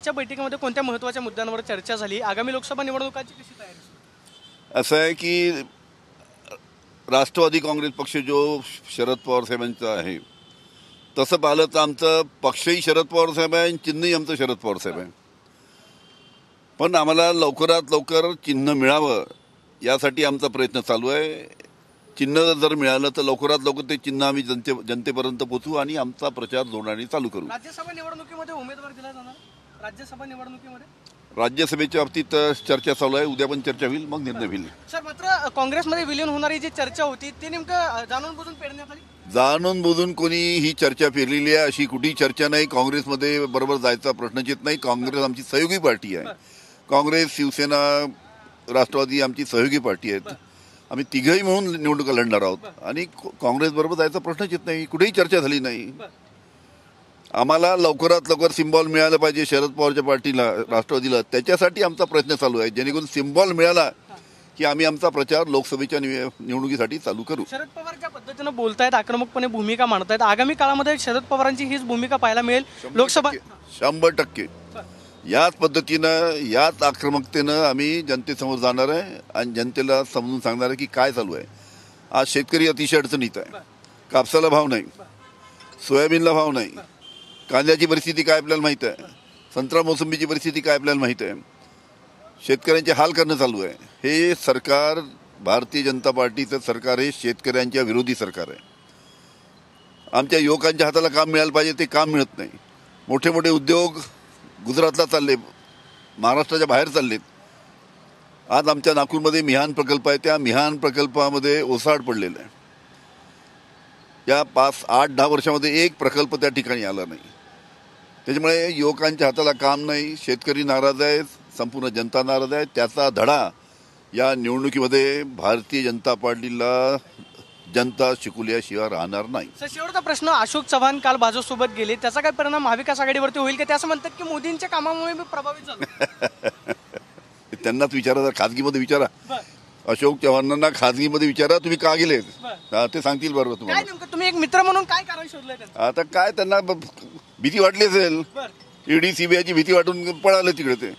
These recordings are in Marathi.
आजच्या बैठकीमध्ये कोणत्या महत्त्वाच्या मुद्द्यांवर चर्चा झाली? आगामी लोकसभा निवडणुकांची कशी तयारी सुरू? असं आहे की राष्ट्रवादी काँग्रेस पक्ष जो शरद पवार साहेबांचा आहे, तसं पाहिलं तर आमचं पक्षही शरद पवार साहेब आहे आणि चिन्हही आमचं शरद पवार साहेब आहे. पण आम्हाला लवकरात लवकर चिन्ह मिळावं यासाठी आमचा प्रयत्न चालू आहे. चिन्ह जर मिळालं तर लवकरात लवकर ते चिन्ह आम्ही जनतेपर्यंत पोहोचू आणि आमचा प्रचार जोराने चालू करू. राज्यसभा निवडणुकीमध्ये उमेदवार दिला जाणार? राज्यसभा निवडणुकीमध्ये राज्यसभेच्या बाबतीत चर्चा चालू आहे. उद्या पण चर्चा होईल, मग निर्णय होईल. सर, मात्र काँग्रेसमध्ये विलीन होणारी जी चर्चा होती ती नेमकं जाणून बुजून पेरण्यात आली? जाणून बुजून कोणी ही चर्चा पेरलेली आहे अशी कुठेही चर्चा नाही. काँग्रेसमध्ये बरोबर जायचा प्रश्नच येत नाही. काँग्रेस आमची सहयोगी पार्टी आहे. काँग्रेस, शिवसेना, राष्ट्रवादी आमची सहयोगी पार्टी आहेत. आम्ही तिघही म्हणून निवडणुका लढणार आहोत आणि काँग्रेस बरोबर जायचा प्रश्नच येत नाही. कुठेही चर्चा झाली नाही. आम्हाला लवकरात लवकर सिम्बॉल मिळालं पाहिजे शरद पवारच्या पार्टीला, राष्ट्रवादीला. त्याच्यासाठी आमचा प्रयत्न चालू आहे, जेणेकरून सिम्बॉल मिळाला की आम्ही आमचा प्रचार लोकसभेच्या निवडणुकीसाठी चालू करू. शरद पवार ज्या पद्धतीनं बोलतायत, आक्रमकपणे भूमिका मांडतायत, आगामी काळामध्ये शरद पवारांची हीच भूमिका पाहायला मिळेल लोकसभा? 100% याच पद्धतीनं, याच आक्रमकतेनं आम्ही जनतेसमोर जाणार आहे आणि जनतेला समजून सांगणार आहे की काय चालू आहे. आज शेतकरी अतिशय अडचणीत आहे. कापसाला भाव नाही, सोयाबीनला भाव नाही, कांद्याची परिस्थिती काय आपल्याला माहीत आहे, संत्रा मोसंबीची परिस्थिती काय आपल्याला माहीत आहे. शेतकऱ्यांचे हाल करणं चालू आहे. हे सरकार, भारतीय जनता पार्टीचं सरकार हे शेतकऱ्यांच्या विरोधी सरकार आहे. आमच्या युवकांच्या हाताला काम मिळालं पाहिजे, ते काम मिळत नाही. मोठे मोठे उद्योग गुजरातला चालले, महाराष्ट्राच्या बाहेर चाललेत. आज आमच्या नागपूरमध्ये मिहान प्रकल्प आहे, त्या मिहान प्रकल्पामध्ये ओसाड पडलेलं आहे. या 5-8-10 वर्षामध्ये एक प्रकल्प त्या ठिकाणी आला नाही. त्याच्यामुळे युवकांच्या हाताला काम नाही, शेतकरी नाराज आहेत, संपूर्ण जनता नाराज आहे. त्याचा धडा या निवडणुकीमध्ये भारतीय जनता पार्टीला जनता शिकवल्याशिवाय राहणार नाही. शेवटचा प्रश्न, अशोक चव्हाण काल भाजपसोबत गेले, त्याचा काय परिणाम महाविकास आघाडीवरती होईल का? ते असं म्हणतात की मोदींच्या कामामुळे मी प्रभावित झालो. त्यांनाच विचारा, जर खाजगीमध्ये विचारा. अशोक चव्हाणांना खाजगीमध्ये विचारा तुम्ही का गेले, ते सांगतील बरोबर तुम्हाला. तुम्ही एक मित्र म्हणून काय कारण शोधलंय? आता काय त्यांना भीती वाटली असेल, ईडी सीबीआयची भीती वाटून पळाले तिकडे ते.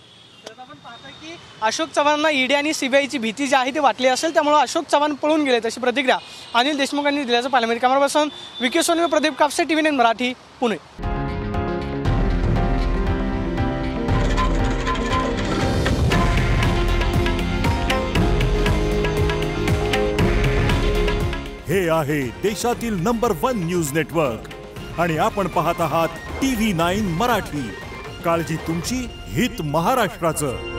अशोक चव्हाणांना ईडी आणि सीबीआयची भीती जी आहे ती वाटली असेल, त्यामुळे अशोक चव्हाण पळून गेले, तशी प्रतिक्रिया अनिल देशमुखांनी दिल्याचं पाहिलं. मिळेल. कॅमेरा पर्सन विके सोनवे, प्रदीप कापसे, TV9 मराठी, पुणे. हे आहे देशातील नंबर 1 न्यूज नेटवर्क आणि आपण पाहत आहात TV9 मराठी. काळजी तुमची, हित महाराष्ट्राचं.